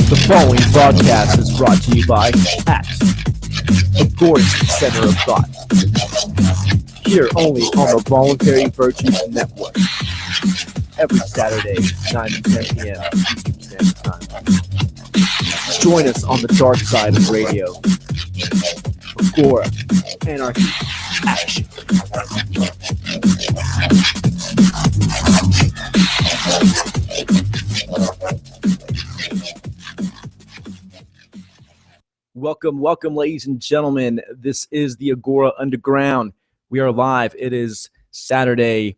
The following broadcast is brought to you by A.C.T, Agora Center of Thought. Here only on the Voluntary Virtues Network. Every Saturday, 9 to 10 p.m. Eastern Standard Time. Join us on the dark side of radio. Agora, Anarchy, Action. Welcome, ladies and gentlemen. This is the Agora Underground. We are live. It is Saturday,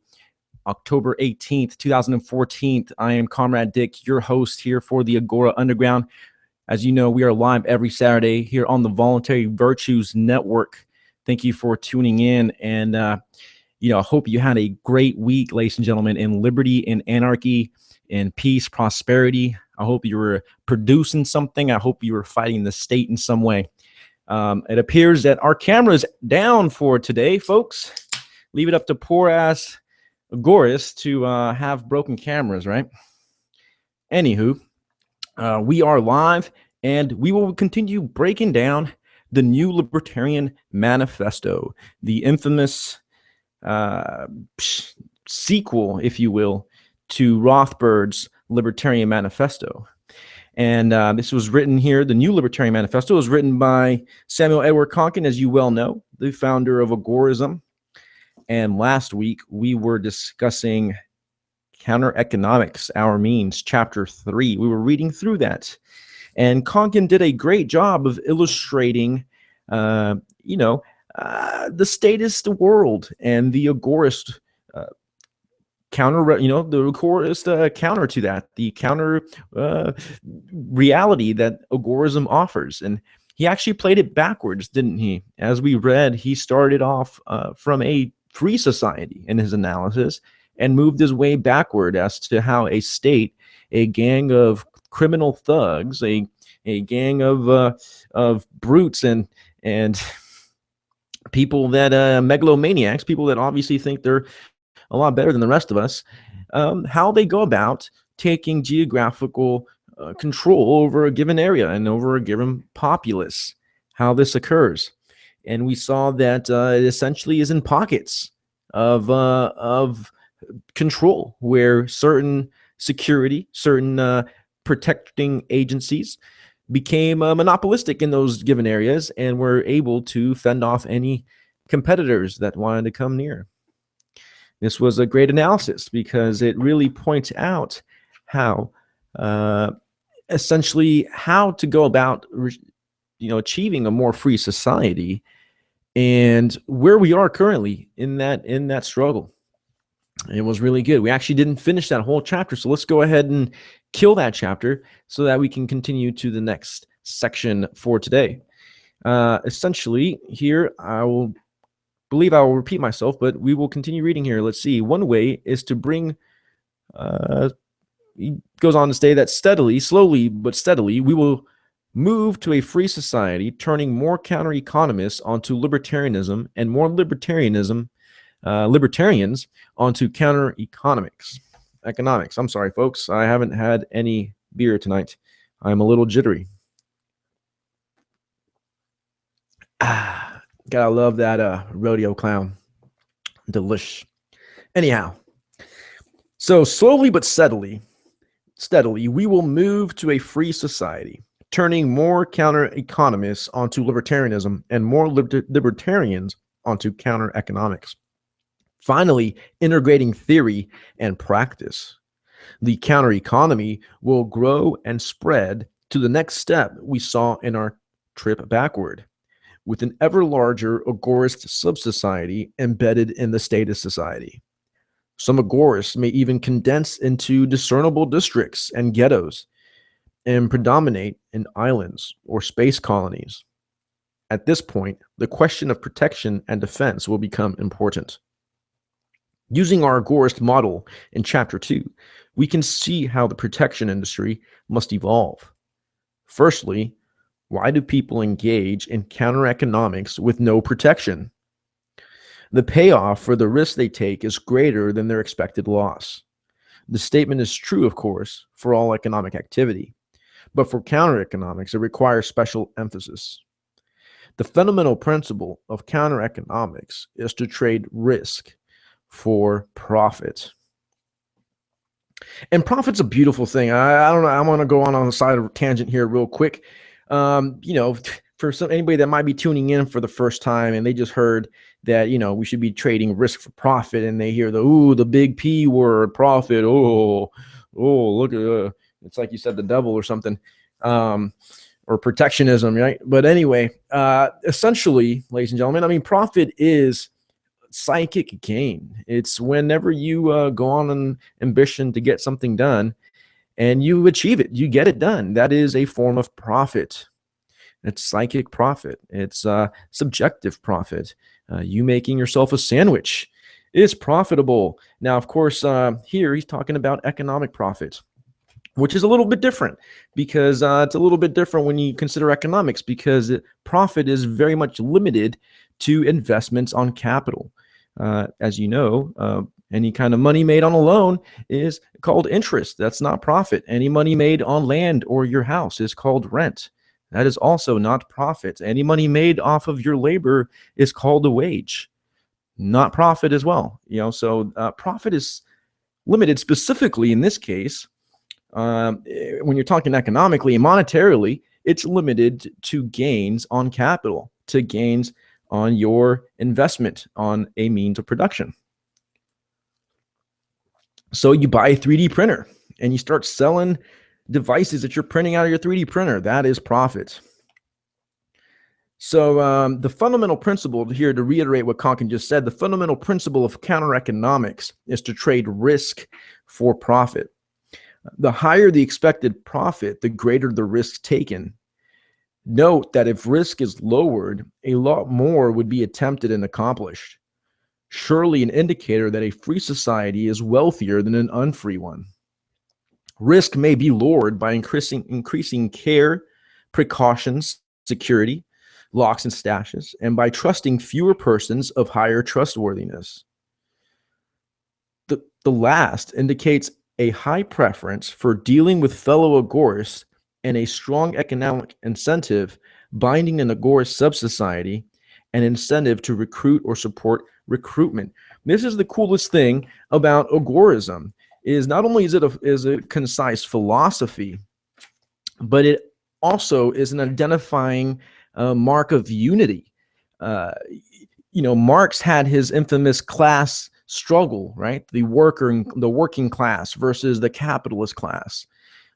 October 18th, 2014. I am Comrade Dick, your host here for the Agora Underground. As you know, we are live every Saturday here on the Voluntary Virtues Network. Thank you for tuning in, and I hope you had a great week, ladies and gentlemen, in liberty, in anarchy, in peace, prosperity. I hope you were producing something. I hope you were fighting the state in some way. It appears that our camera is down for today, folks. Leave it up to poor ass Agoras to have broken cameras, right? Anywho, we are live, and we will continue breaking down the new Libertarian Manifesto, the infamous sequel, if you will, to Rothbard's Libertarian Manifesto. And this was written here, the new Libertarian Manifesto was written by Samuel Edward Konkin, as you well know, the founder of Agorism. And last week, we were discussing Counter-Economics, Our Means, Chapter 3. We were reading through that. And Konkin did a great job of illustrating, the statist world and the agorist counter, the agorist counter to that, the counter reality that agorism offers. And he actually played it backwards, didn't he? As we read, he started off from a free society in his analysis and moved his way backward as to how a state, a gang of criminal thugs, a gang of brutes and people that megalomaniacs, people that obviously think they're a lot better than the rest of us, how they go about taking geographical control over a given area and over a given populace, how this occurs. And we saw that it essentially is in pockets of control, where certain security, certain protecting agencies became monopolistic in those given areas and were able to fend off any competitors that wanted to come near. This was a great analysis because it really points out how, essentially, how to go about, achieving a more free society, and where we are currently in that struggle. It was really good. We actually didn't finish that whole chapter, so let's go ahead and kill that chapter so that we can continue to the next section for today. Essentially, here I will repeat myself, but we will continue reading here. Let's see. One way is to bring, he goes on to say that slowly but steadily, we will move to a free society, turning more counter-economists onto libertarianism and more libertarians onto counter-economics. I'm sorry, folks. I haven't had any beer tonight. I'm a little jittery. Gotta love that rodeo clown. Delish. Anyhow, so slowly but steadily, we will move to a free society, turning more counter-economists onto libertarianism and more libertarians onto counter-economics. Finally, integrating theory and practice. The counter-economy will grow and spread to the next step we saw in our trip backward, with an ever larger agorist sub-society embedded in the statist society. Some agorists may even condense into discernible districts and ghettos and predominate in islands or space colonies. At this point, the question of protection and defense will become important. Using our agorist model in Chapter 2, we can see how the protection industry must evolve. Firstly, why do people engage in counter-economics with no protection? The payoff for the risk they take is greater than their expected loss. The statement is true, of course, for all economic activity, but for counter-economics, it requires special emphasis. The fundamental principle of counter-economics is to trade risk for profit. And profit's a beautiful thing. I don't know. I want to go on the side of a tangent here real quick. For anybody that might be tuning in for the first time and they just heard that, we should be trading risk for profit, and they hear the big P word, profit. Look at it's like you said, the devil or something, or protectionism, right? But anyway, essentially, ladies and gentlemen, profit is psychic gain. It's whenever you go on an ambition to get something done and you achieve it, you get it done. That is a form of profit. It's psychic profit. It's subjective profit. You making yourself a sandwich is profitable. Now, of course, here he's talking about economic profit, which is a little bit different, because it's a little bit different when you consider economics, because profit is very much limited to investments on capital. As you know, any kind of money made on a loan is called interest. That's not profit. Any money made on land or your house is called rent. That is also not profit. Any money made off of your labor is called a wage, not profit as well. So profit is limited specifically in this case. When you're talking economically and monetarily, it's limited to gains on capital, to gains on your investment on a means of production. So you buy a 3D printer and you start selling devices that you're printing out of your 3D printer. That is profit. So the fundamental principle here, to reiterate what Konkin just said, the fundamental principle of counter-economics is to trade risk for profit. The higher the expected profit, the greater the risk taken. Note that if risk is lowered, a lot more would be attempted and accomplished. Surely an indicator that a free society is wealthier than an unfree one. Risk may be lowered by increasing care, precautions, security, locks and stashes, and by trusting fewer persons of higher trustworthiness. The last indicates a high preference for dealing with fellow agorists and a strong economic incentive binding an agorist sub-society, an incentive to recruit or support recruitment. This is the coolest thing about agorism, is not only is it a concise philosophy, but it also is an identifying mark of unity. Marx had his infamous class struggle, right? The working class versus the capitalist class.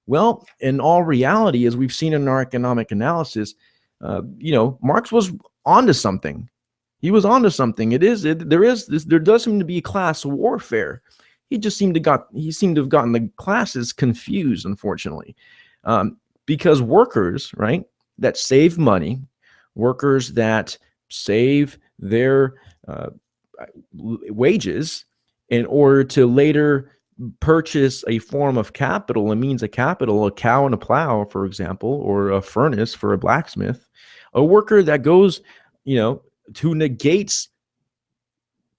Well, in all reality, as we've seen in our economic analysis, Marx was onto something. He was onto something. There does seem to be class warfare. He seemed to have gotten the classes confused, unfortunately, because workers, right, that save money, workers that save their wages in order to later purchase a form of capital, a means of capital, a cow and a plow, for example, or a furnace for a blacksmith. A worker that goes, who negates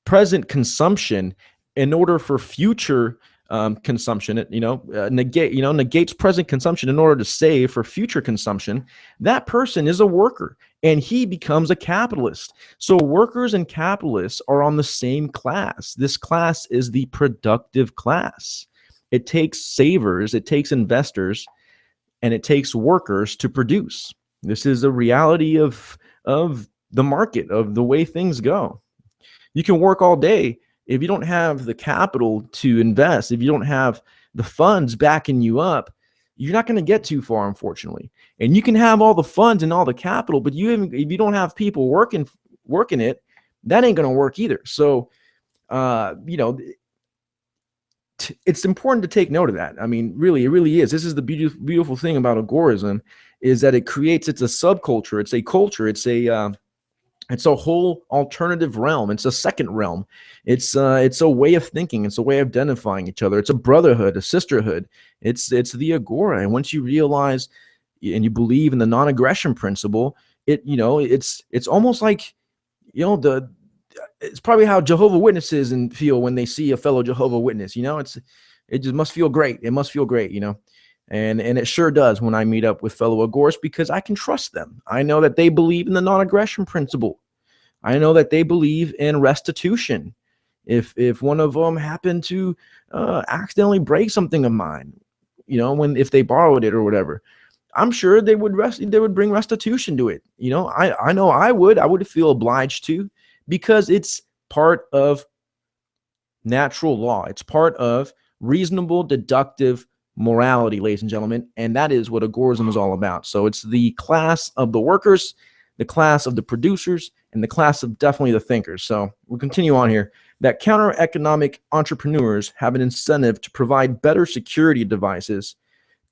present consumption in order for future consumption, negates present consumption in order to save for future consumption. That person is a worker, and he becomes a capitalist. So workers and capitalists are on the same class. This class is the productive class. It takes savers, it takes investors, and it takes workers to produce. This is a reality of the market, of the way things go. You can work all day. If you don't have the capital to invest, if you don't have the funds backing you up, you're not going to get too far, unfortunately. And you can have all the funds and all the capital, but if you don't have people working it, that ain't going to work either. So, it's important to take note of that. Really, it really is. This is the beautiful thing about agorism, is that it's a subculture, it's a culture, it's a whole alternative realm. It's a second realm. It's a way of thinking. It's a way of identifying each other. It's a brotherhood, a sisterhood. It's the Agora. And once you realize and you believe in the non-aggression principle, it's almost like it's probably how Jehovah's Witnesses and feel when they see a fellow Jehovah's Witness. It just must feel great. It must feel great, and it sure does when I meet up with fellow Agorists, because I can trust them. I know that they believe in the non-aggression principle. I know that they believe in restitution. If one of them happened to accidentally break something of mine, if they borrowed it or whatever, I'm sure they would bring restitution to it. I know I would feel obliged to, because it's part of natural law. It's part of reasonable deductive morality, ladies and gentlemen, and that is what agorism is all about. So it's the class of the workers, the class of the producers, and the class of definitely the thinkers. So we'll continue on here. That counter-economic entrepreneurs have an incentive to provide better security devices,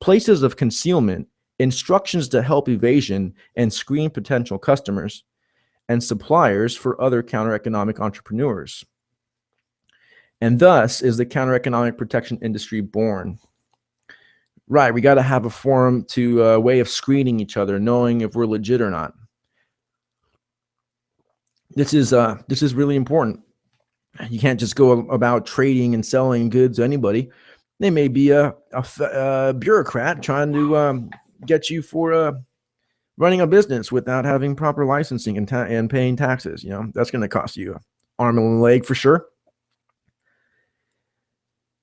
places of concealment, instructions to help evasion and screen potential customers, and suppliers for other counter-economic entrepreneurs. And thus is the counter-economic protection industry born. Right, we got to have a forum to a way of screening each other, knowing if we're legit or not. This is really important. You can't just go about trading and selling goods to anybody. They may be a bureaucrat trying to get you for running a business without having proper licensing and paying taxes. That's going to cost you an arm and a leg for sure.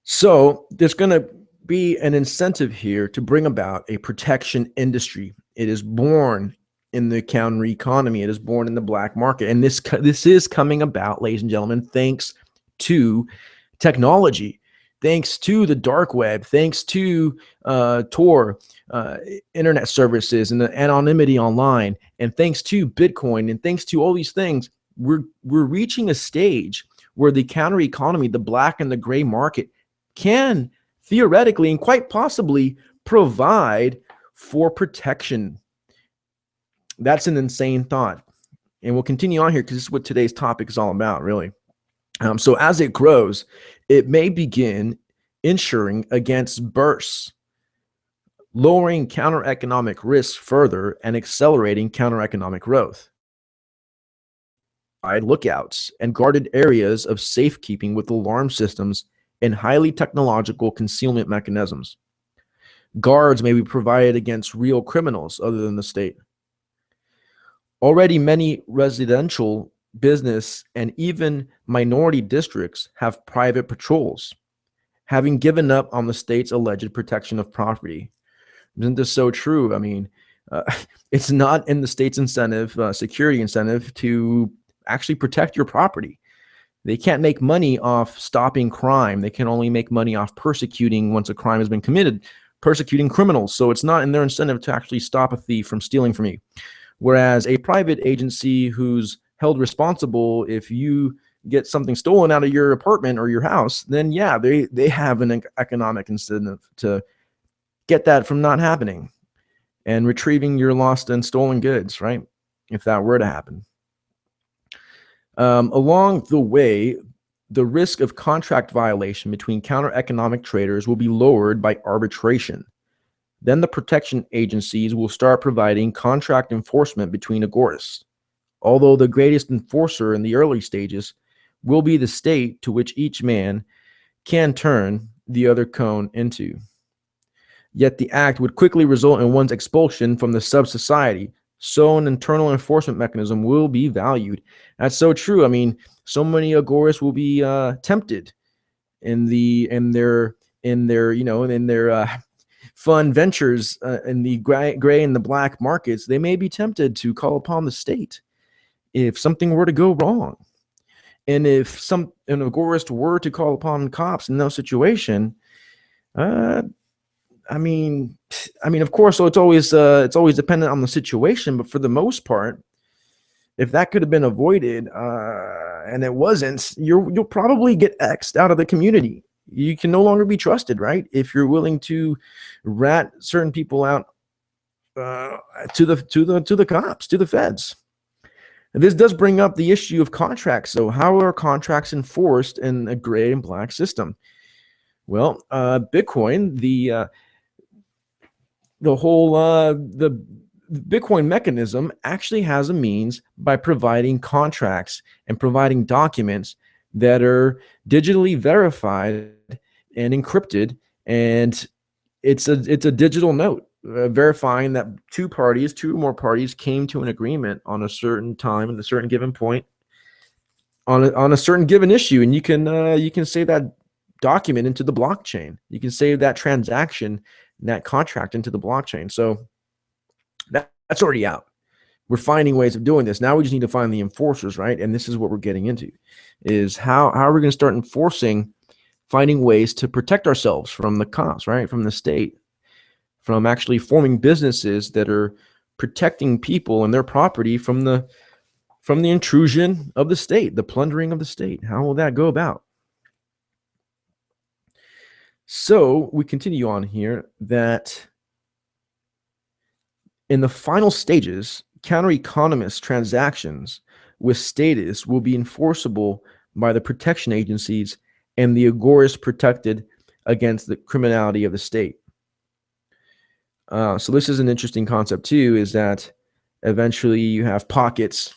So there's going to be an incentive here to bring about a protection industry. It is born in the counter economy. It is born in the black market. And this is coming about, ladies and gentlemen, thanks to technology, thanks to the dark web, thanks to Tor, internet services, and the anonymity online, and thanks to Bitcoin, and thanks to all these things, we're reaching a stage where the counter economy, the black and the gray market, can theoretically and quite possibly provide for protection. That's an insane thought. And we'll continue on here because this is what today's topic is all about, really. So as it grows, it may begin insuring against bursts, lowering counter-economic risks further and accelerating counter-economic growth. Lookouts and guarded areas of safekeeping with alarm systems and highly technological concealment mechanisms. Guards may be provided against real criminals other than the state. Already many residential, business, and even minority districts have private patrols, having given up on the state's alleged protection of property. Isn't this so true? I mean, it's not in the state's security incentive to actually protect your property. They can't make money off stopping crime. They can only make money off persecuting, once a crime has been committed, persecuting criminals. So it's not in their incentive to actually stop a thief from stealing from you. Whereas a private agency who's held responsible if you get something stolen out of your apartment or your house, then yeah, they have an economic incentive to get that from not happening and retrieving your lost and stolen goods, right? If that were to happen. Along the way, the risk of contract violation between counter-economic traders will be lowered by arbitration. Then the protection agencies will start providing contract enforcement between agorists, although the greatest enforcer in the early stages will be the state to which each man can turn the other cone into. Yet the act would quickly result in one's expulsion from the sub-society, so an internal enforcement mechanism will be valued. That's so true. I mean, so many agorists will be tempted in their fun ventures in the gray and the black markets. They may be tempted to call upon the state if something were to go wrong. And if an agorist were to call upon cops in that situation, I mean, of course, so it's always dependent on the situation, but for the most part, if that could have been avoided and it wasn't, you'll probably get X'd out of the community. You can no longer be trusted, right? If you're willing to rat certain people out to the cops, to the feds. And this does bring up the issue of contracts. So how are contracts enforced in a gray and black system? Well, Bitcoin, the whole Bitcoin mechanism actually has a means by providing contracts and providing documents that are digitally verified and encrypted, and it's a digital note verifying that two or more parties came to an agreement on a certain time and a certain given point on a certain given issue, and you can save that document into the blockchain. You can save that transaction, that contract into the blockchain. So that's already out. We're finding ways of doing this. Now we just need to find the enforcers, right? And this is what we're getting into, is how are we going to start enforcing, finding ways to protect ourselves from the cops, right? From the state, from actually forming businesses that are protecting people and their property from the intrusion of the state, the plundering of the state. How will that go about? So we continue on here that in the final stages, counter-economist transactions with status will be enforceable by the protection agencies, and the Agora is protected against the criminality of the state. So this is an interesting concept too, is that eventually you have pockets,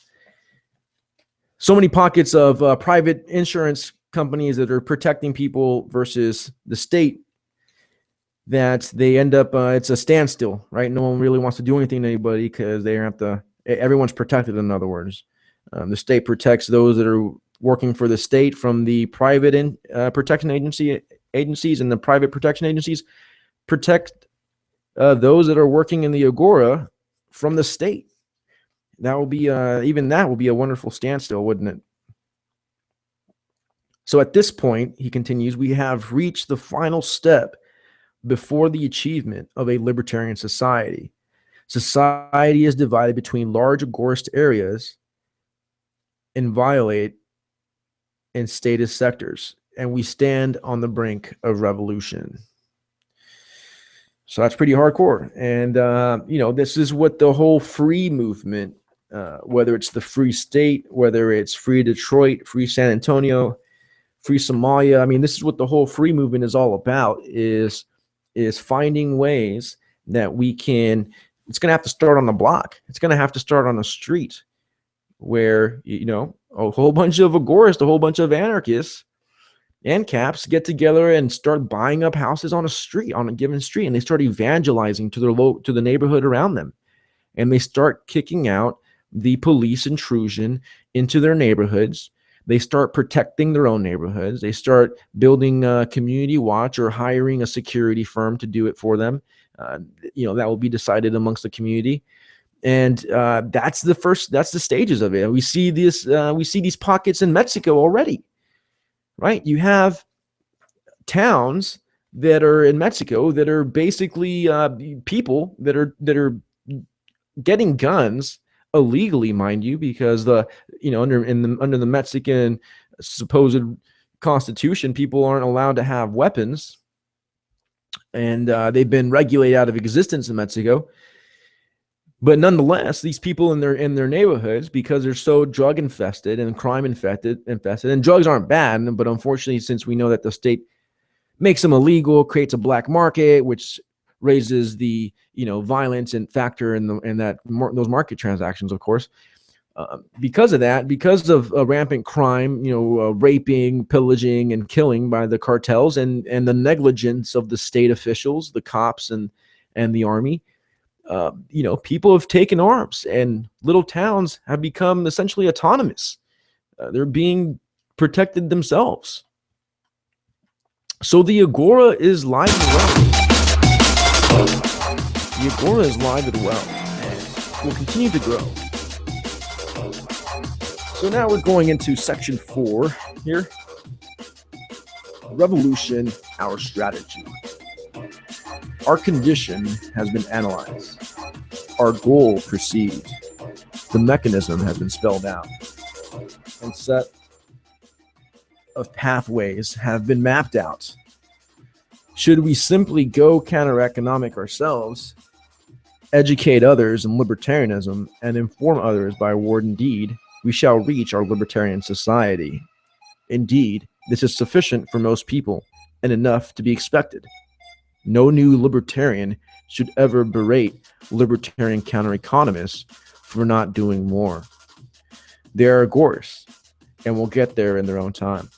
so many pockets of private insurance companies that are protecting people versus the state, that they end up, it's a standstill, right? No one really wants to do anything to anybody because they have to, everyone's protected, in other words. The state protects those that are working for the state from the private protection agencies, and the private protection agencies protect those that are working in the Agora from the state. That will be, even that will be a wonderful standstill, wouldn't it? So at this point, he continues, we have reached the final step before the achievement of a libertarian society. Society is divided between large agorist areas and violate in statist sectors, and we stand on the brink of revolution. So that's pretty hardcore. And, this is what the whole free movement, whether it's the Free State, whether it's Free Detroit, Free San Antonio, Free Somalia, I mean, this is what the whole free movement is all about, is finding ways that we can, it's going to have to start on the block. It's going to have to start on the street where, a whole bunch of agorists, a whole bunch of anarchists and caps get together and start buying up houses on a given street, and they start evangelizing to the neighborhood around them. And they start kicking out the police intrusion into their neighborhoods. They start protecting their own neighborhoods. They start building a community watch or hiring a security firm to do it for them. That will be decided amongst the community. And that's the stages of it. We see this, we see these pockets in Mexico already, right? You have towns that are in Mexico that are basically people that are getting guns illegally, mind you, because under the Mexican supposed constitution, people aren't allowed to have weapons, and they've been regulated out of existence in Mexico. But nonetheless, these people in their neighborhoods, because they're so drug infested and crime infested, and drugs aren't bad, but unfortunately, since we know that the state makes them illegal, creates a black market, which raises the violence and factor in those market transactions, of course. Because of that, because of rampant crime, raping, pillaging, and killing by the cartels, and the negligence of the state officials, the cops and the army, people have taken arms, and little towns have become essentially autonomous. They're being protected themselves. So the Agora is live and well. The Agora is live and well, and will continue to grow. So now we're going into section 4 here. Revolution, our strategy. Our condition has been analyzed. Our goal perceived. The mechanism has been spelled out. And set of pathways have been mapped out. Should we simply go counter-economic ourselves, educate others in libertarianism, and inform others by word and deed, we shall reach our libertarian society. Indeed, this is sufficient for most people and enough to be expected. No new libertarian should ever berate libertarian counter-economists for not doing more. They are agorists, and will get there in their own time.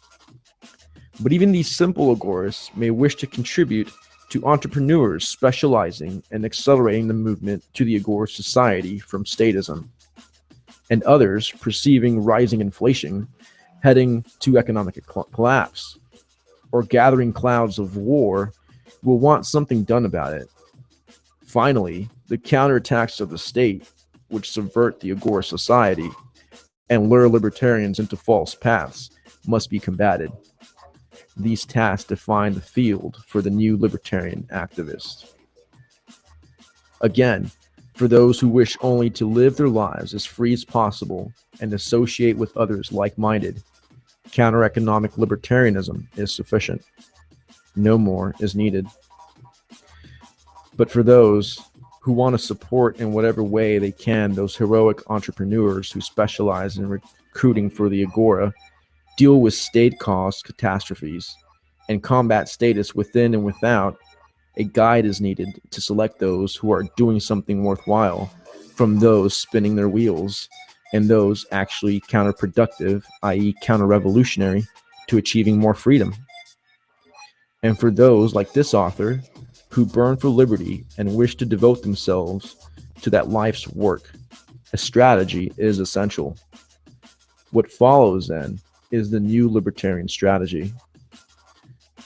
But even these simple agorists may wish to contribute to entrepreneurs specializing and accelerating the movement to the agorist society from statism, and others perceiving rising inflation heading to economic collapse or gathering clouds of war will want something done about it. Finally, the counterattacks of the state, which subvert the agorist society and lure libertarians into false paths, must be combated. These tasks define the field for the new libertarian activist. Again, for those who wish only to live their lives as free as possible and associate with others like-minded, counter-economic libertarianism is sufficient. No more is needed. But for those who want to support in whatever way they can those heroic entrepreneurs who specialize in recruiting for the Agora, deal with state-caused catastrophes, and combat status within and without, a guide is needed to select those who are doing something worthwhile from those spinning their wheels and those actually counterproductive, i.e. counter-revolutionary, to achieving more freedom. And for those like this author who burn for liberty and wish to devote themselves to that life's work, a strategy is essential. What follows then is the new libertarian strategy.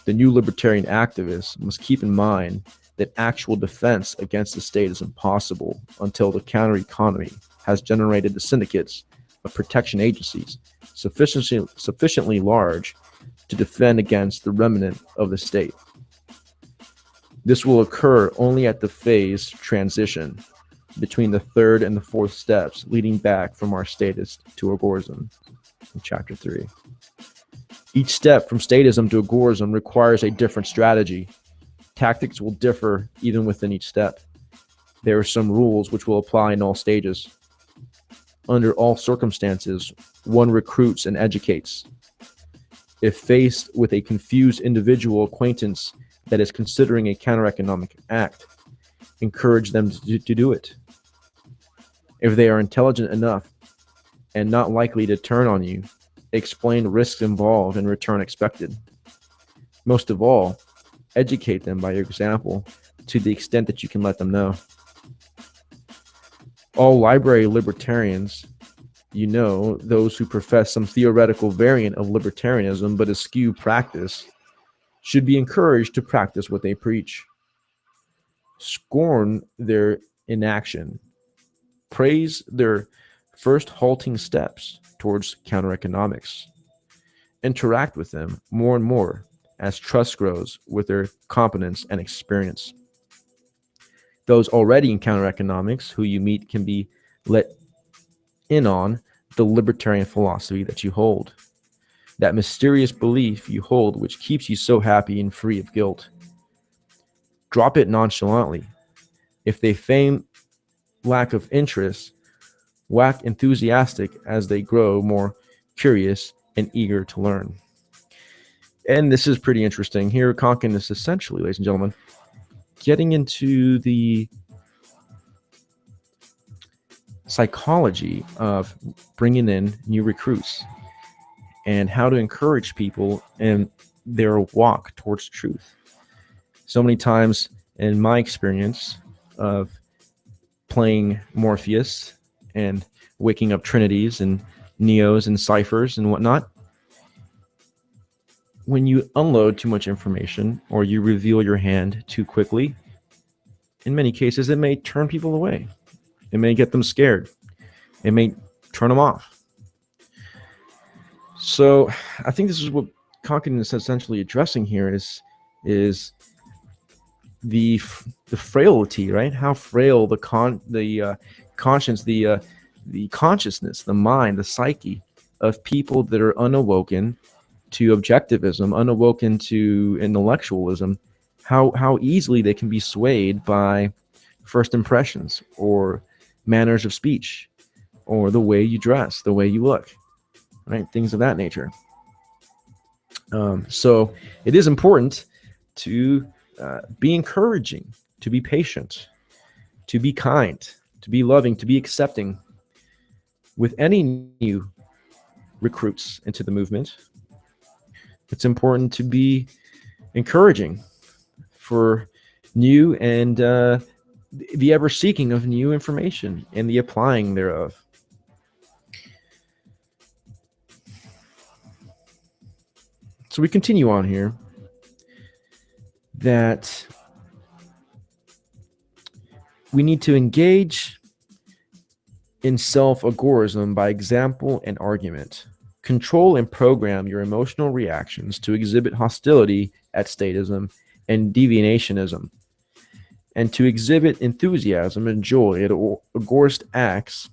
The new libertarian activists must keep in mind that actual defense against the state is impossible until the counter-economy has generated the syndicates of protection agencies sufficiently large to defend against the remnant of the state. This will occur only at the phase transition between the third and the fourth steps leading back from our statist to agorism in chapter 3. Each step from statism to agorism requires a different strategy. Tactics will differ even within each step. There are some rules which will apply in all stages. Under all circumstances, one recruits and educates. If faced with a confused individual acquaintance that is considering a counter-economic act, encourage them to do it. If they are intelligent enough and not likely to turn on you, explain risks involved and return expected. Most of all, educate them by your example to the extent that you can let them know. All library libertarians, those who profess some theoretical variant of libertarianism but eschew practice, should be encouraged to practice what they preach. Scorn their inaction. Praise their first halting steps towards counter-economics. Interact with them more and more as trust grows with their competence and experience. Those already in counter-economics who you meet can be let in on the libertarian philosophy that you hold, that mysterious belief you hold which keeps you so happy and free of guilt. Drop it nonchalantly. If they feign lack of interest, wax enthusiastic as they grow more curious and eager to learn. And this is pretty interesting. Here, Konkin is essentially, ladies and gentlemen, getting into the psychology of bringing in new recruits and how to encourage people in their walk towards truth. So many times in my experience of playing Morpheus and waking up Trinities and Neos and Ciphers and whatnot, when you unload too much information or you reveal your hand too quickly, in many cases it may turn people away. It may get them scared. It may turn them off. So I think this is what Konkin is essentially addressing here is the frailty, right? How frail the conscience, the consciousness, the mind, the psyche of people that are unawoken to objectivism, unawoken to intellectualism, how easily they can be swayed by first impressions or manners of speech or the way you dress, the way you look, right? Things of that nature. So it is important to Be encouraging, to be patient, to be kind, to be loving, to be accepting with any new recruits into the movement. It's important to be encouraging for new and the ever seeking of new information and the applying thereof. So we continue on here that we need to engage in self-agorism by example and argument. Control and program your emotional reactions to exhibit hostility at statism and deviationism, and to exhibit enthusiasm and joy at agorist acts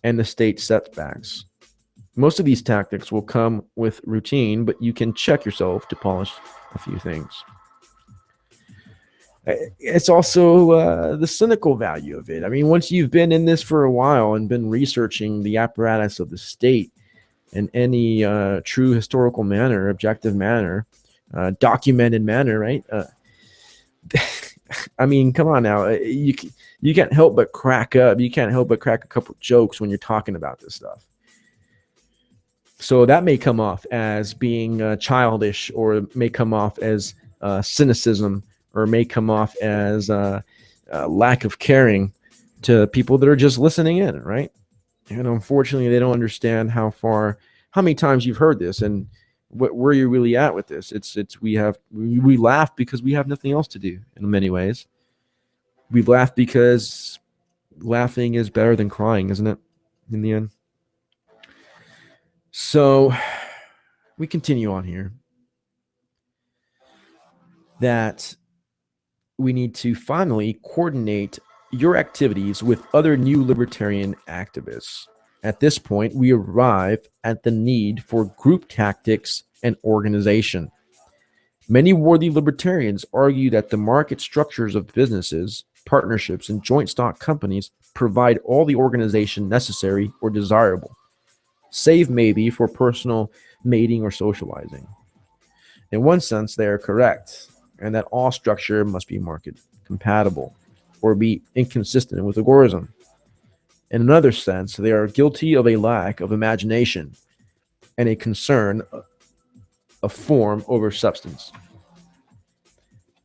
and the state setbacks. Most of these tactics will come with routine, but you can check yourself to polish a few things. It's also the cynical value of it. I mean, once you've been in this for a while and been researching the apparatus of the state in any true historical manner, objective manner, documented manner, right? I mean, come on now. You can't help but crack up. You can't help but crack a couple jokes when you're talking about this stuff. So that may come off as being childish, or it may come off as cynicism, or may come off as lack of caring to people that are just listening in, right? And unfortunately, they don't understand how many times you've heard this and where you're really at with this. We laugh because we have nothing else to do in many ways. We laugh because laughing is better than crying, isn't it? In the end. So we continue on here that we need to finally coordinate your activities with other new libertarian activists. At this point, we arrive at the need for group tactics and organization. Many worthy libertarians argue that the market structures of businesses, partnerships, and joint stock companies provide all the organization necessary or desirable, save maybe for personal mating or socializing. In one sense, they are correct, and that all structure must be market compatible or be inconsistent with agorism. In another sense, they are guilty of a lack of imagination and a concern of form over substance.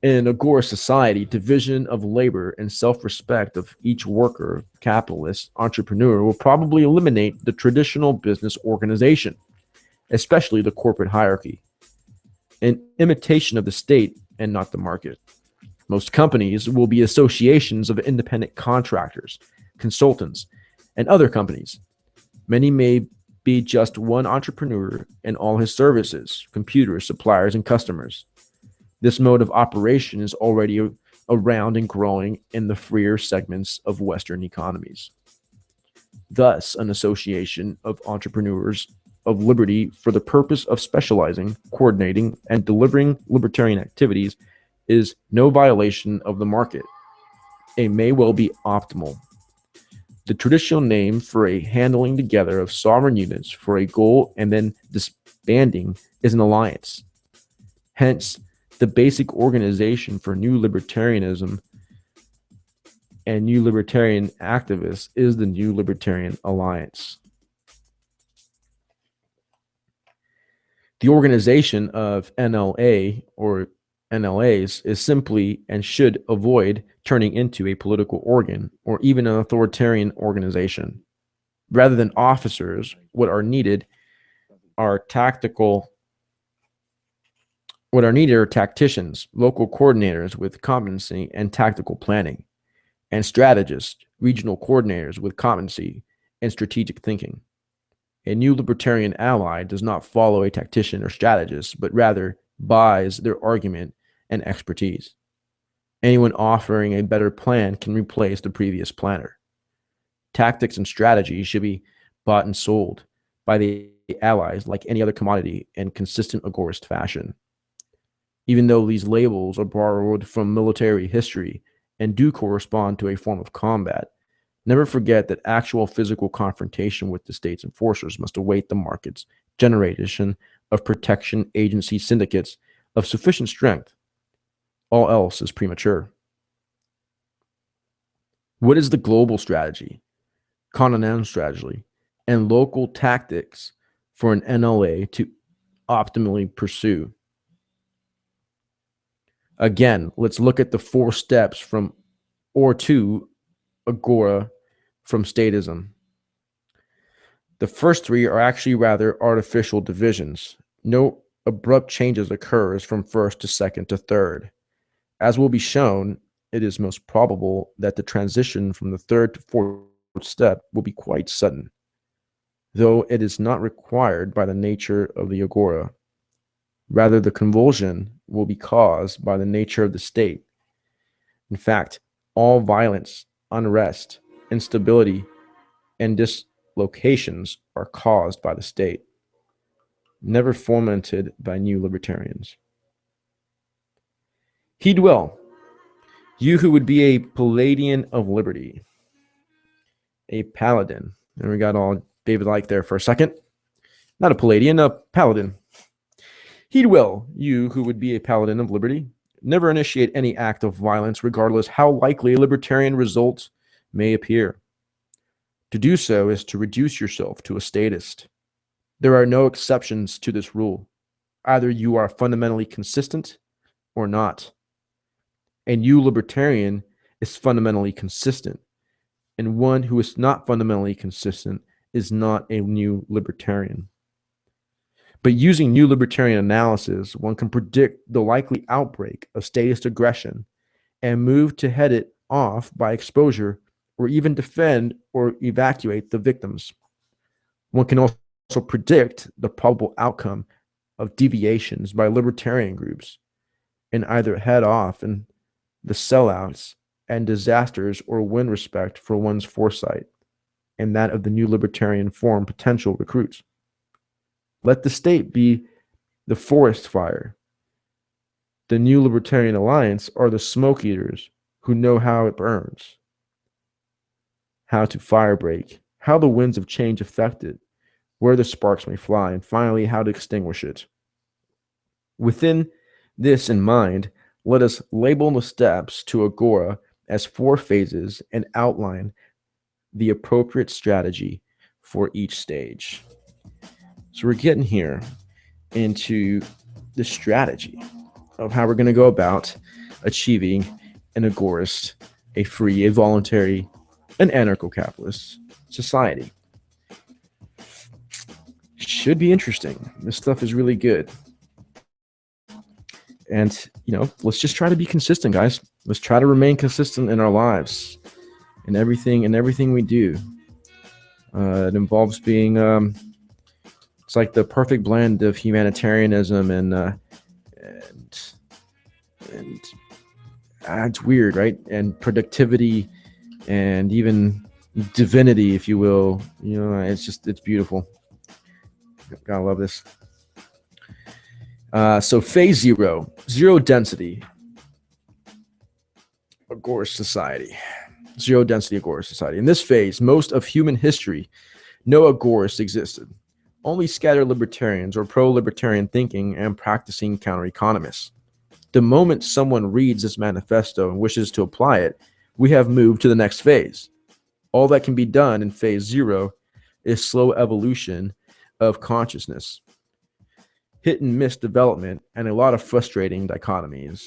In an agorist society, division of labor and self-respect of each worker, capitalist, entrepreneur will probably eliminate the traditional business organization, especially the corporate hierarchy, an imitation of the state and not the market. Most companies will be associations of independent contractors, consultants, and other companies. Many may be just one entrepreneur and all his services, computers, suppliers, and customers. This mode of operation is already around and growing in the freer segments of Western economies. Thus, an association of entrepreneurs of liberty for the purpose of specializing, coordinating, and delivering libertarian activities is no violation of the market. It may well be optimal. The traditional name for a handling together of sovereign units for a goal and then disbanding is an alliance. Hence, the basic organization for new libertarianism and new libertarian activists is the New Libertarian Alliance. The organization of NLA or NLAs is simply and should avoid turning into a political organ or even an authoritarian organization. Rather than officers, what are needed are tacticians, local coordinators with competency and tactical planning, and strategists, regional coordinators with competency and strategic thinking. A new libertarian ally does not follow a tactician or strategist, but rather buys their argument and expertise. Anyone offering a better plan can replace the previous planner. Tactics and strategy should be bought and sold by the allies like any other commodity in consistent agorist fashion. Even though these labels are borrowed from military history and do correspond to a form of combat, never forget that actual physical confrontation with the state's enforcers must await the market's generation of protection agency syndicates of sufficient strength. All else is premature. What is the global strategy, continental strategy, and local tactics for an NLA to optimally pursue? Again, let's look at the 4 steps from or to Agora from statism. The first 3 are actually rather artificial divisions. No abrupt changes occurs from first to second to third. As will be shown, it is most probable that the transition from the third to fourth step will be quite sudden, though it is not required by the nature of the Agora. Rather, the convulsion will be caused by the nature of the state. In fact, all violence, unrest, instability, and dislocations are caused by the state, never fomented by new libertarians. Heed well, you who would be a Palladian of liberty, a paladin. And we got all David like there for a second. Not a Palladian, a paladin. Heed well, you who would be a paladin of liberty. Never initiate any act of violence, regardless how likely a libertarian result may appear. To do so is to reduce yourself to a statist. There are no exceptions to this rule. Either you are fundamentally consistent or not. A new libertarian is fundamentally consistent, and one who is not fundamentally consistent is not a new libertarian. But using new libertarian analysis, one can predict the likely outbreak of statist aggression and move to head it off by exposure or even defend or evacuate the victims. One can also predict the probable outcome of deviations by libertarian groups and either head off in the sellouts and disasters or win respect for one's foresight and that of the new libertarian form potential recruits. Let the state be the forest fire. The new libertarian alliance are the smoke eaters who know how it burns, how to fire break, how the winds of change affect it, where the sparks may fly, and finally, how to extinguish it. Within this in mind, let us label the steps to Agora as 4 phases and outline the appropriate strategy for each stage. So we're getting here into the strategy of how we're going to go about achieving an agorist, a free, a voluntary, an anarcho-capitalist society. Should be interesting. This stuff is really good. And, let's just try to be consistent, guys. Let's try to remain consistent in our lives and everything we do. It involves being, it's like the perfect blend of humanitarianism and it's weird, right? And productivity and even divinity, if you will. It's beautiful. Gotta love this. So phase 0, zero density agorist society. Zero density agorist society. In this phase, most of human history, no agorists existed. Only scattered libertarians or pro-libertarian thinking and practicing counter-economists. The moment someone reads this manifesto and wishes to apply it, we have moved to the next phase. All that can be done in phase 0 is slow evolution of consciousness, hit and miss development, and a lot of frustrating dichotomies.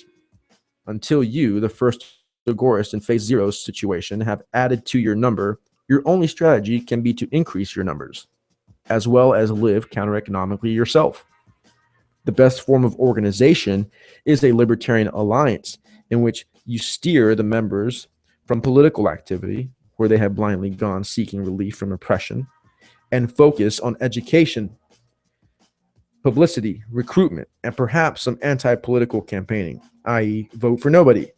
Until you, the first agorist in phase 0's situation, have added to your number, your only strategy can be to increase your numbers, as well as live counter-economically yourself. The best form of organization is a libertarian alliance in which you steer the members from political activity, where they have blindly gone seeking relief from oppression, and focus on education, publicity, recruitment, and perhaps some anti-political campaigning, i.e. vote for nobody.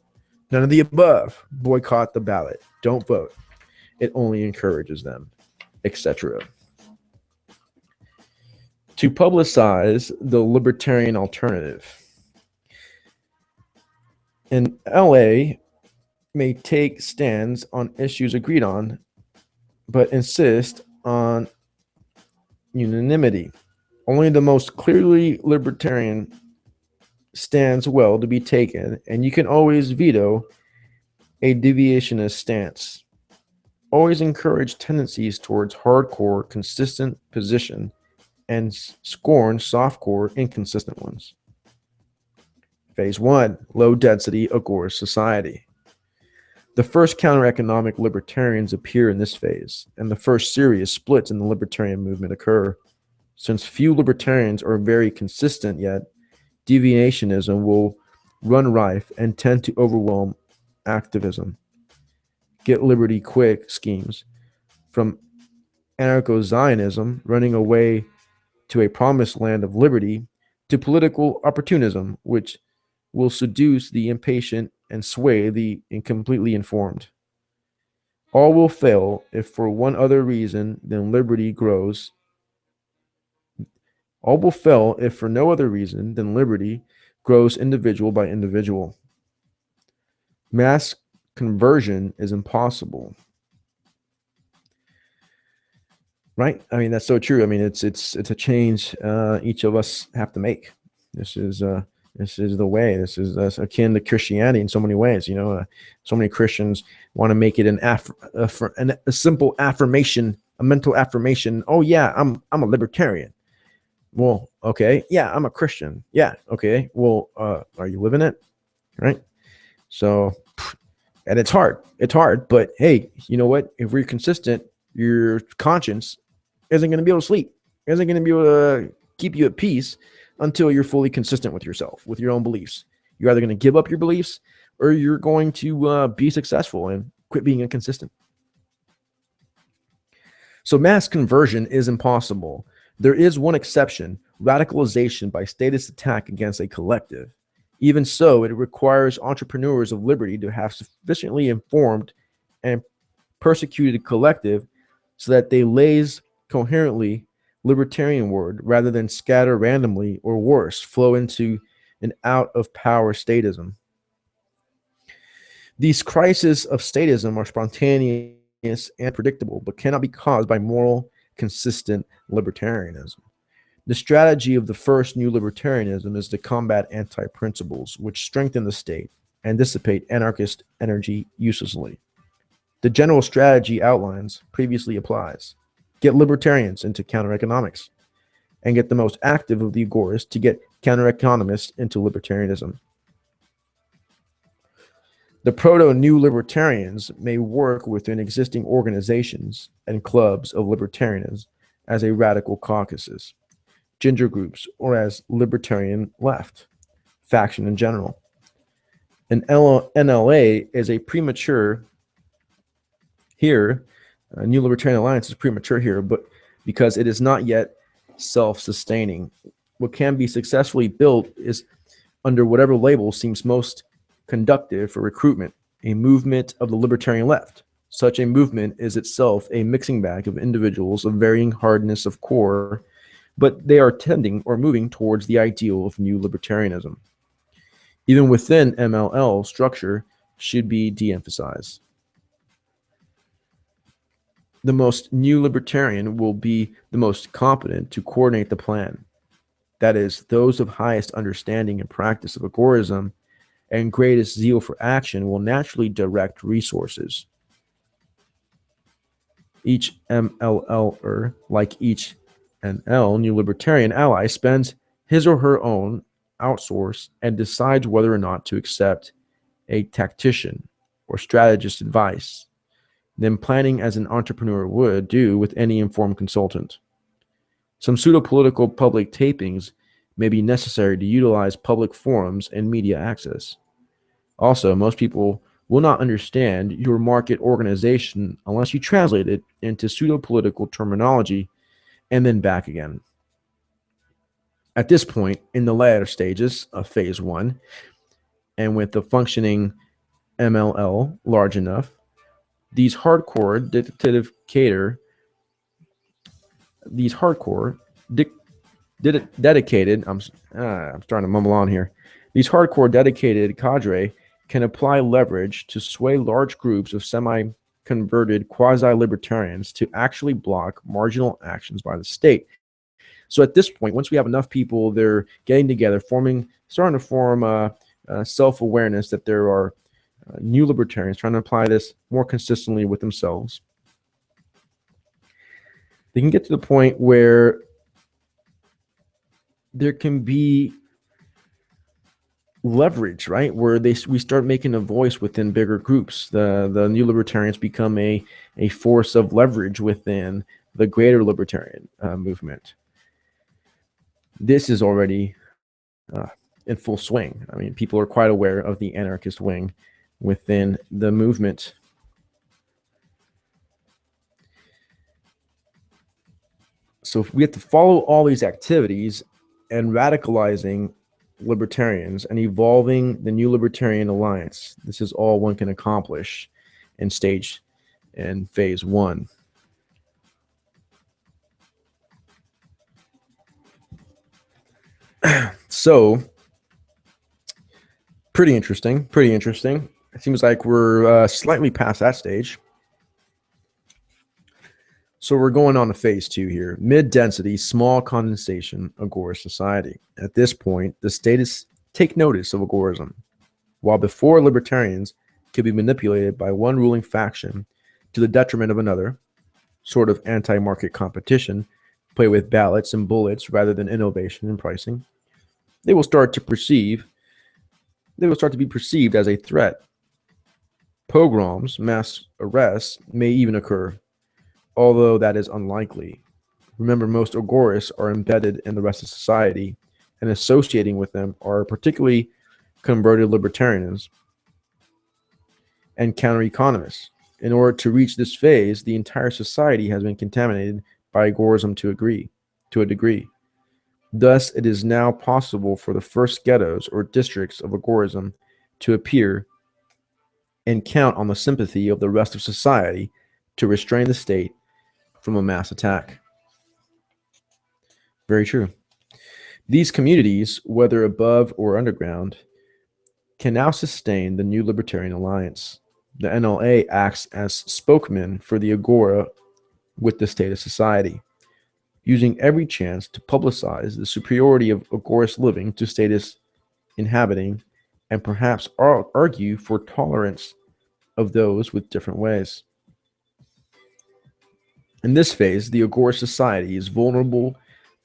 None of the above. Boycott the ballot. Don't vote. It only encourages them, etc. To publicize the libertarian alternative. An LA may take stands on issues agreed on, but insist on unanimity. Only the most clearly libertarian stands well to be taken, and you can always veto a deviationist stance. Always encourage tendencies towards hardcore, consistent position and scorn softcore, inconsistent ones. Phase 1, low density Agora society. The first counter-economic libertarians appear in this phase, and the first serious splits in the libertarian movement occur. Since few libertarians are very consistent yet, deviationism will run rife and tend to overwhelm activism. Get liberty quick schemes, from anarcho-Zionism running away to a promised land of liberty, to political opportunism, which will seduce the impatient and sway the incompletely informed. All will fail if for one other reason than liberty grows. All will fail if for no other reason than liberty grows individual by individual. Mass conversion is impossible. Right? I mean, that's so true. I mean, it's a change each of us have to make. This is the way. This is akin to Christianity in so many ways. You know, so many Christians want to make it a simple affirmation, a mental affirmation. Oh yeah, I'm a libertarian. Well, okay, yeah, I'm a Christian. Yeah, okay. Well, are you living it? Right? So, and it's hard. It's hard, but hey, you know what? If we're consistent, your conscience isn't going to be able to sleep. Isn't going to be able to keep you at peace until you're fully consistent with yourself, with your own beliefs. You're either going to give up your beliefs or you're going to be successful and quit being inconsistent. So mass conversion is impossible. There is one exception: radicalization by statist attack against a collective. Even so, it requires entrepreneurs of liberty to have sufficiently informed and persecuted collective so that they lays coherently libertarian word rather than scatter randomly, or worse, flow into an out of power statism. These crises of statism are spontaneous and predictable, but cannot be caused by moral, consistent libertarianism. The strategy of the first new libertarianism is to combat anti-principles, which strengthen the state and dissipate anarchist energy uselessly. The general strategy outlines previously applies. Get libertarians into counter-economics, and get the most active of the agorists to get counter-economists into libertarianism. The proto-new libertarians may work within existing organizations and clubs of libertarians as a radical caucuses, ginger groups, or as libertarian left faction in general. An NLA is a premature here. New Libertarian Alliance is premature here, but because it is not yet self-sustaining. What can be successfully built is under whatever label seems most conductive for recruitment, a movement of the libertarian left. Such a movement is itself a mixing bag of individuals of varying hardness of core, but they are tending or moving towards the ideal of new libertarianism. Even within MLL, structure should be de-emphasized. The most new libertarian will be the most competent to coordinate the plan. That is, those of highest understanding and practice of agorism and greatest zeal for action will naturally direct resources. Each MLLer, like each NL, new libertarian ally, spends his or her own outsource and decides whether or not to accept a tactician or strategist advice, then planning as an entrepreneur would do with any informed consultant. Some pseudo-political public tapings may be necessary to utilize public forums and media access. Also, most people will not understand your market organization unless you translate it into pseudo-political terminology and then back again. At this point, in the latter stages of phase 1, and with the functioning MLL large enough, these hardcore dedicated, I'm starting to mumble on here. These hardcore dedicated cadre can apply leverage to sway large groups of semi-converted quasi-libertarians to actually block marginal actions by the state. So at this point, once we have enough people, they're getting together, starting to form self-awareness that there are new libertarians trying to apply this more consistently with themselves. They can get to the point where there can be leverage, right? Where we start making a voice within bigger groups. The new libertarians become a force of leverage within the greater libertarian movement. This is already in full swing. I mean, people are quite aware of the anarchist wing within the movement. So we have to follow all these activities and radicalizing libertarians and evolving the new libertarian alliance. This is all one can accomplish in phase 1. So pretty interesting. It seems like we're slightly past that stage. So we're going on to phase 2 here. Mid-density, small condensation, Agora society. At this point, the status take notice of agorism. While before libertarians could be manipulated by one ruling faction to the detriment of another, sort of anti-market competition, play with ballots and bullets rather than innovation and pricing, they will start to be perceived as a threat. Pogroms, mass arrests may even occur, although that is unlikely. Remember, most agorists are embedded in the rest of society, and associating with them are particularly converted libertarians and counter-economists. In order to reach this phase, the entire society has been contaminated by agorism to a degree. Thus, it is now possible for the first ghettos or districts of agorism to appear and count on the sympathy of the rest of society to restrain the state from a mass attack. Very true. These communities, whether above or underground, can now sustain the new libertarian alliance. The NLA acts as spokesman for the Agora with the state of society, using every chance to publicize the superiority of agorist living to status inhabiting, and perhaps argue for tolerance of those with different ways. In this phase, the Agora society is vulnerable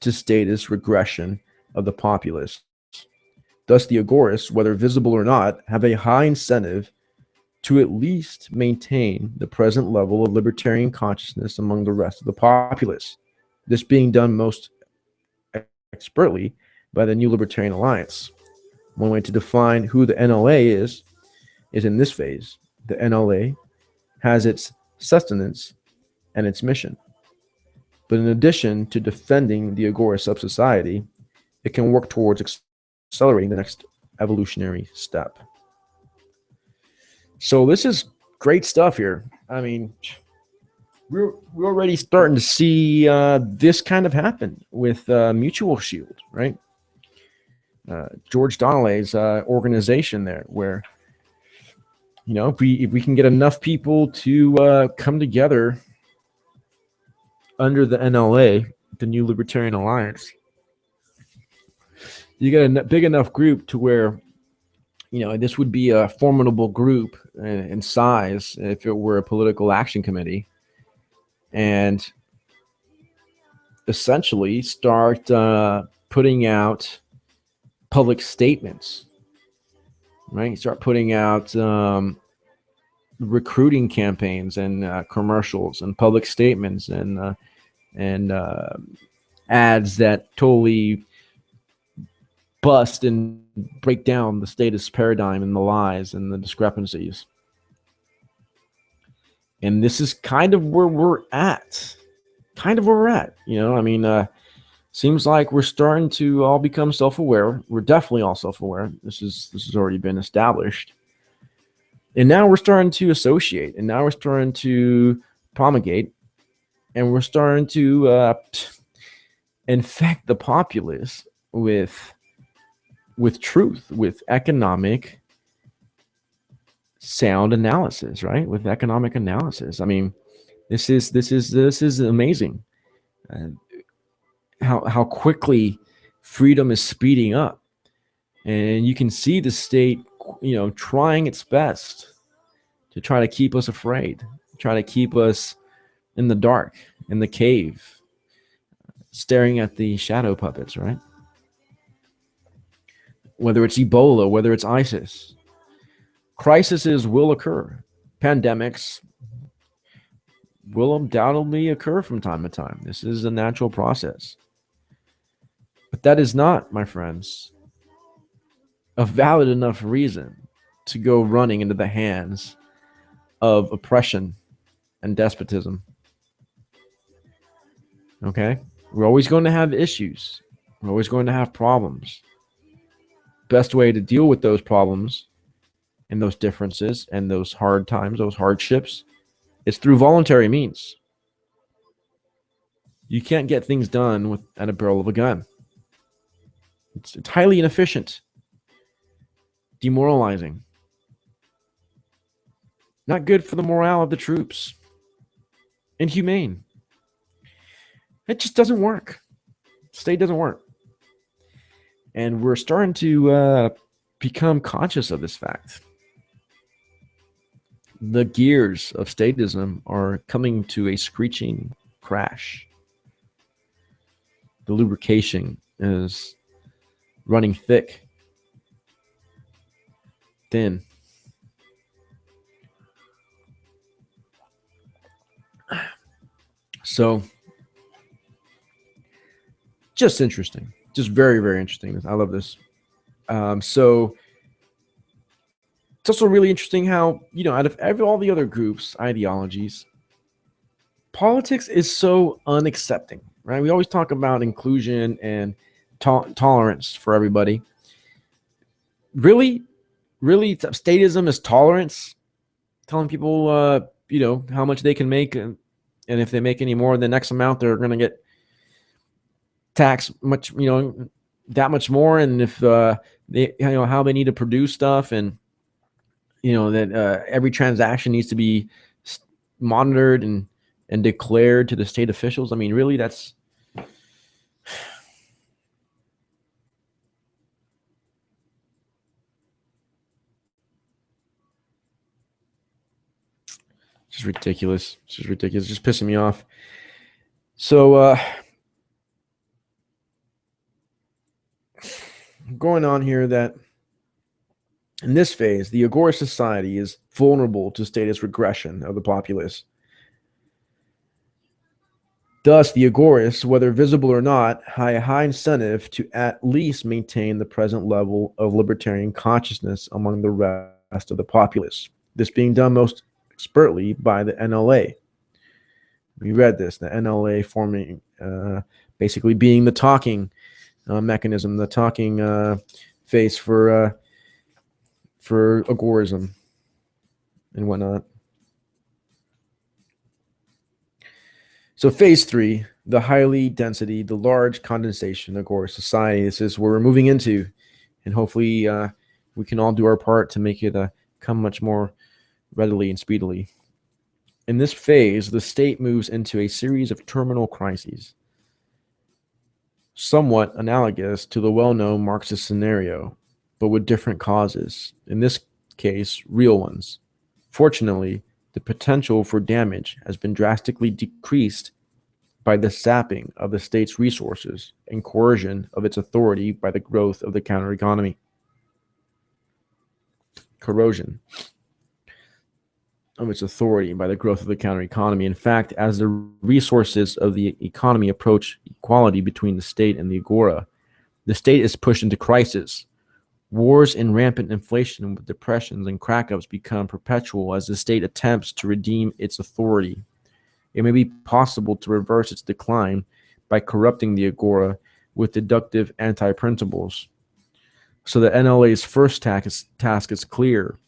to status regression of the populace. Thus, the agorists, whether visible or not, have a high incentive to at least maintain the present level of libertarian consciousness among the rest of the populace. This being done most expertly by the New Libertarian Alliance. One way to define who the NLA is in this phase. The NLA has its sustenance and its mission. But in addition to defending the Agora sub-society, it can work towards accelerating the next evolutionary step. So this is great stuff here. I mean, we're already starting to see this kind of happen with Mutual Shield, right? George Donnelly's organization there, where, you know, if we can get enough people to come together under the NLA, the New Libertarian Alliance, you get a big enough group to where, you know, this would be a formidable group in size if it were a political action committee, and essentially start putting out public statements, right? Start putting out recruiting campaigns and commercials and public statements and ads that totally bust and break down the status paradigm and the lies and the discrepancies. And this is kind of where we're at. You know, I mean, seems like we're starting to all become self-aware. We're definitely all self-aware. This has already been established. And now we're starting to associate, and now we're starting to promulgate, and we're starting to infect the populace with truth, with economic sound analysis, right? With economic analysis. I mean, this is amazing. how quickly freedom is speeding up, and you can see the state, trying its best to try to keep us afraid, try to keep us in the dark, in the cave, staring at the shadow puppets, right? Whether it's Ebola, whether it's ISIS, crises will occur. Pandemics will undoubtedly occur from time to time. This is a natural process. But that is not, my friends, a valid enough reason to go running into the hands of oppression and despotism. Okay? We're always going to have issues. We're always going to have problems. Best way to deal with those problems and those differences and those hard times, those hardships, is through voluntary means. You can't get things done at a barrel of a gun. It's highly inefficient, demoralizing, not good for the morale of the troops, inhumane. It just doesn't work. State doesn't work. And we're starting to become conscious of this fact. The gears of statism are coming to a screeching crash. The lubrication is running thick, thin. So, just interesting. Just very, very interesting. I love this. So, it's also really interesting how, out of all the other groups, ideologies, politics is so unaccepting, right? We always talk about inclusion and tolerance for everybody. Really, statism is tolerance, telling people, how much they can make, and if they make any more than X amount, they're going to get taxed much, that much more, and if they, how they need to produce stuff, and that every transaction needs to be monitored and declared to the state officials. I mean, really, that's just ridiculous. It's just ridiculous. It's just pissing me off. So, going on here that in this phase, the Agora society is vulnerable to statist regression of the populace. Thus, the Agorists, whether visible or not, have a high incentive to at least maintain the present level of libertarian consciousness among the rest of the populace. This being done most expertly by the NLA. We read this, the NLA forming, basically being the talking mechanism, the talking face for agorism and whatnot. So phase 3, the highly density, the large condensation Agora society. This is where we're moving into, and hopefully we can all do our part to make it come much more readily and speedily. In this phase, the state moves into a series of terminal crises, somewhat analogous to the well-known Marxist scenario, but with different causes. In this case, real ones. Fortunately, the potential for damage has been drastically decreased by the sapping of the state's resources and coercion of its authority by the growth of the counter-economy. Corrosion of its authority by the growth of the counter-economy. In fact, as the resources of the economy approach equality between the state and the Agora, the state is pushed into crisis. Wars and rampant inflation with depressions and crack-ups become perpetual as the state attempts to redeem its authority. It may be possible to reverse its decline by corrupting the Agora with deductive anti-principles. So the NLA's first task is clear: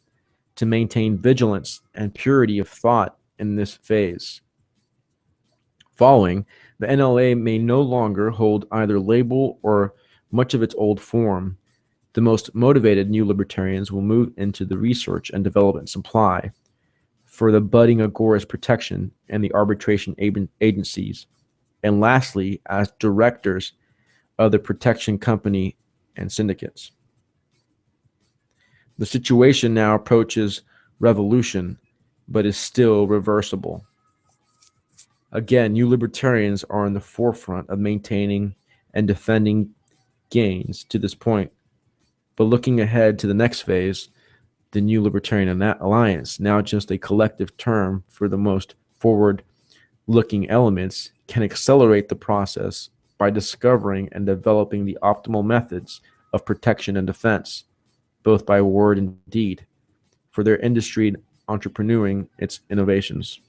to maintain vigilance and purity of thought in this phase. Following, the NLA may no longer hold either label or much of its old form. The most motivated new libertarians will move into the research and development supply for the budding Agora's protection and the arbitration agencies and lastly, as directors of the protection company and syndicates. The situation now approaches revolution, but is still reversible. Again, new libertarians are in the forefront of maintaining and defending gains to this point. But looking ahead to the next phase, the New Libertarian Alliance, now just a collective term for the most forward-looking elements, can accelerate the process by discovering and developing the optimal methods of protection and defense, both by word and deed, for their industry entrepreneuring its innovations.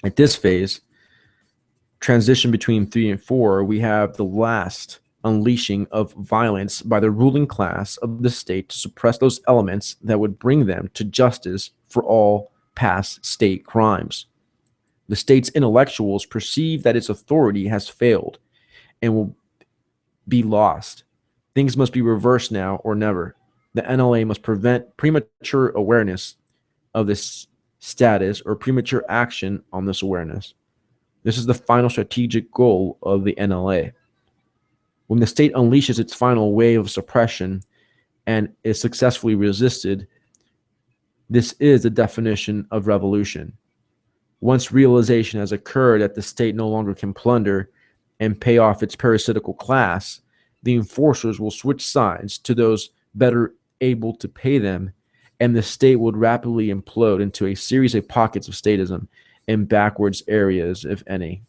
At this phase, transition between 3 and 4, we have the last unleashing of violence by the ruling class of the state to suppress those elements that would bring them to justice for all past state crimes. The state's intellectuals perceive that its authority has failed and will be lost. Things must be reversed now or never. The NLA must prevent premature awareness of this status or premature action on this awareness. This is the final strategic goal of the NLA. When the state unleashes its final wave of suppression and is successfully resisted, this is the definition of revolution. Once realization has occurred that the state no longer can plunder and pay off its parasitical class, the enforcers will switch sides to those better able to pay them, and the state would rapidly implode into a series of pockets of statism in backwards areas, if any.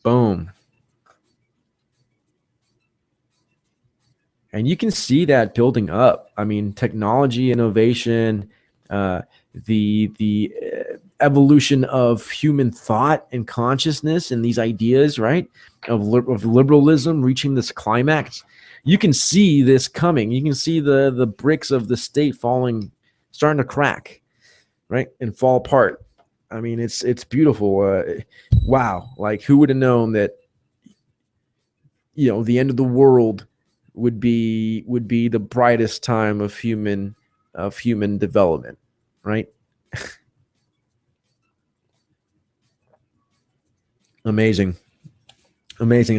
Boom. And you can see that building up. I mean, technology, innovation, the evolution of human thought and consciousness and these ideas, right, of liberalism reaching this climax. You can see this coming. You can see the bricks of the state falling, starting to crack, right, and fall apart. I mean, it's beautiful. Wow, like who would have known that, you know, the end of the world would be the brightest time of human development, right? Amazing.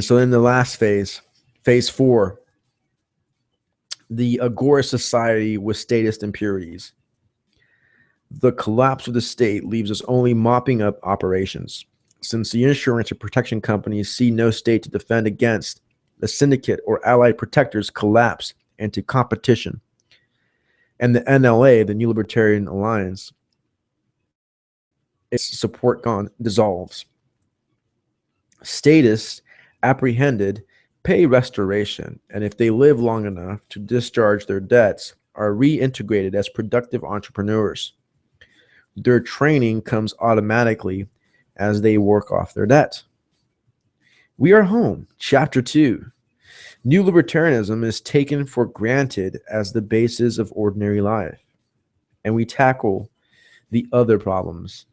So in the last phase 4, the Agora society with statist impurities. The collapse of the state leaves us only mopping up operations. Since the insurance and protection companies see no state to defend against, the syndicate or allied protectors collapse into competition. And the NLA, the New Libertarian Alliance, its support gone dissolves. Statists apprehended pay restoration, and if they live long enough to discharge their debts, are reintegrated as productive entrepreneurs. Their training comes automatically as they work off their debt. We are home. Chapter 2. New libertarianism is taken for granted as the basis of ordinary life, and we tackle the other problems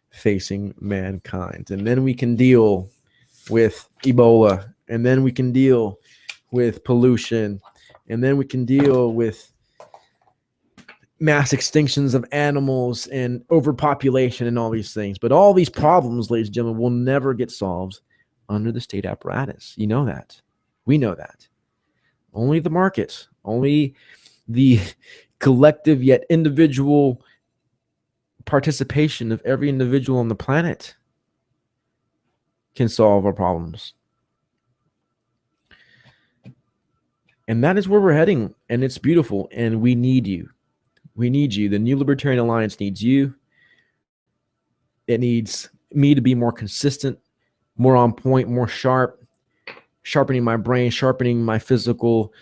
facing mankind. And then we can deal with Ebola, and then we can deal with pollution, and then we can deal with mass extinctions of animals and overpopulation and all these things. But all these problems, ladies and gentlemen, will never get solved under the state apparatus. You know that. We know that. Only the market, only the collective yet individual participation of every individual on the planet can solve our problems. And that is where we're heading, and it's beautiful, and we need you. We need you. The New Libertarian Alliance needs you. It needs me to be more consistent, more on point, more sharp, sharpening my brain, sharpening my physical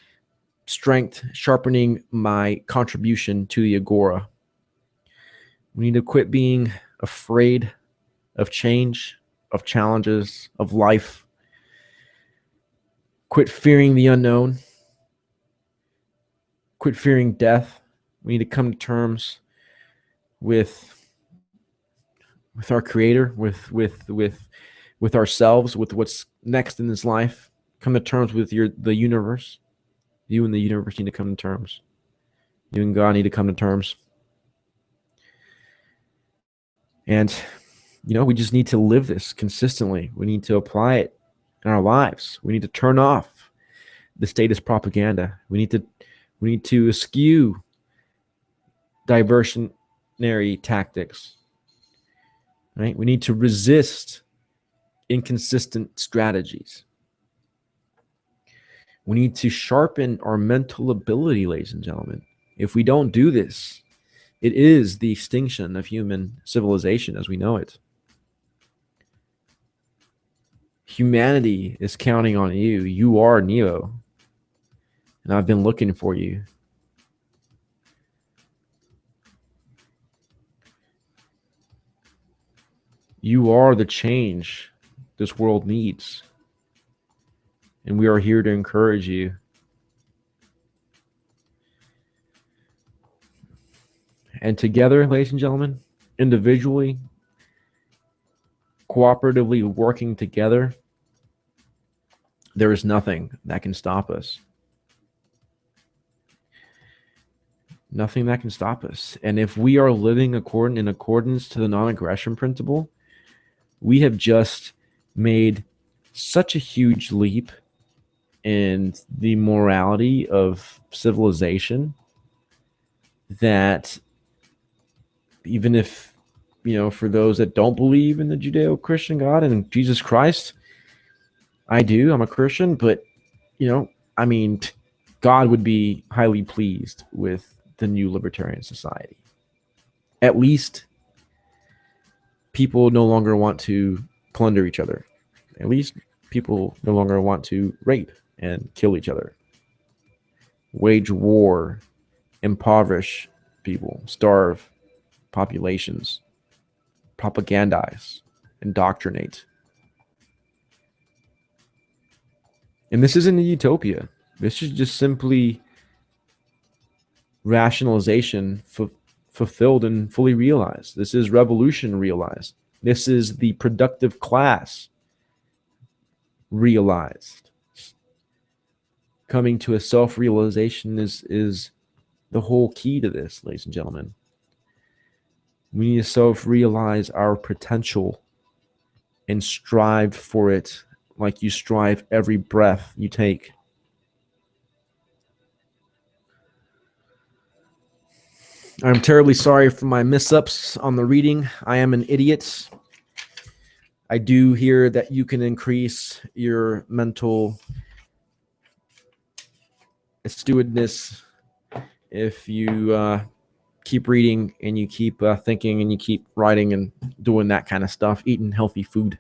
strength, sharpening my contribution to the Agora. We need to quit being afraid of change, of challenges, of life. Quit fearing the unknown. Quit fearing death. We need to come to terms with our Creator, with ourselves, with what's next in this life. Come to terms with the universe. You and the universe need to come to terms. You and God need to come to terms. And We just need to live this consistently. We need to apply it in our lives. We need to turn off the statist propaganda. We need to eschew diversionary tactics. Right? We need to resist inconsistent strategies. We need to sharpen our mental ability, ladies and gentlemen. If we don't do this, it is the extinction of human civilization as we know it. Humanity is counting on you. You are Neo, and I've been looking for you. You are the change this world needs, and we are here to encourage you. And together, ladies and gentlemen, individually, cooperatively working together, there is nothing that can stop us. Nothing that can stop us. And if we are living in accordance to the non-aggression principle, we have just made such a huge leap in the morality of civilization that even if, for those that don't believe in the Judeo-Christian God and Jesus Christ, I do, I'm a Christian, but, God would be highly pleased with the new libertarian society. At least people no longer want to plunder each other. At least people no longer want to rape and kill each other, wage war, impoverish people, starve populations, propagandize, indoctrinate. And this isn't a utopia. This is just simply rationalization fulfilled and fully realized. This is revolution realized. This is the productive class realized. Coming to a self-realization is the whole key to this, ladies and gentlemen. We need to self-realize our potential and strive for it like you strive every breath you take. I'm terribly sorry for my mess-ups on the reading. I am an idiot. I do hear that you can increase your mental astutedness if you keep reading and you keep thinking and you keep writing and doing that kind of stuff, eating healthy food,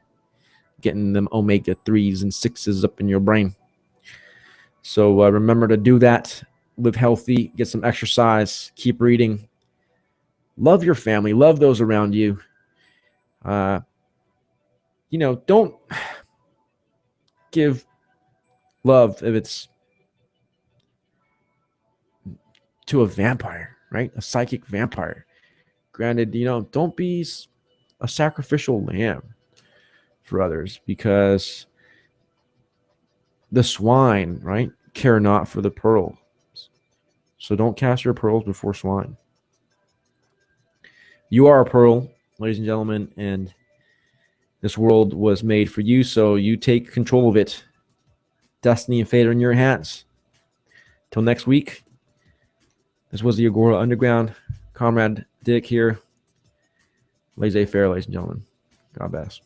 getting them omega-3s and 6s up in your brain. So remember to do that. Live healthy, get some exercise, keep reading. Love your family, love those around you. Don't give love if it's to a vampire, right? A psychic vampire. Granted, don't be a sacrificial lamb for others, because the swine, right, care not for the pearls. So don't cast your pearls before swine. You are a pearl, ladies and gentlemen, and this world was made for you, so you take control of it. Destiny and fate are in your hands. Till next week, this was the Agora Underground. Comrade Dick here. Laissez-faire, ladies and gentlemen. God bless.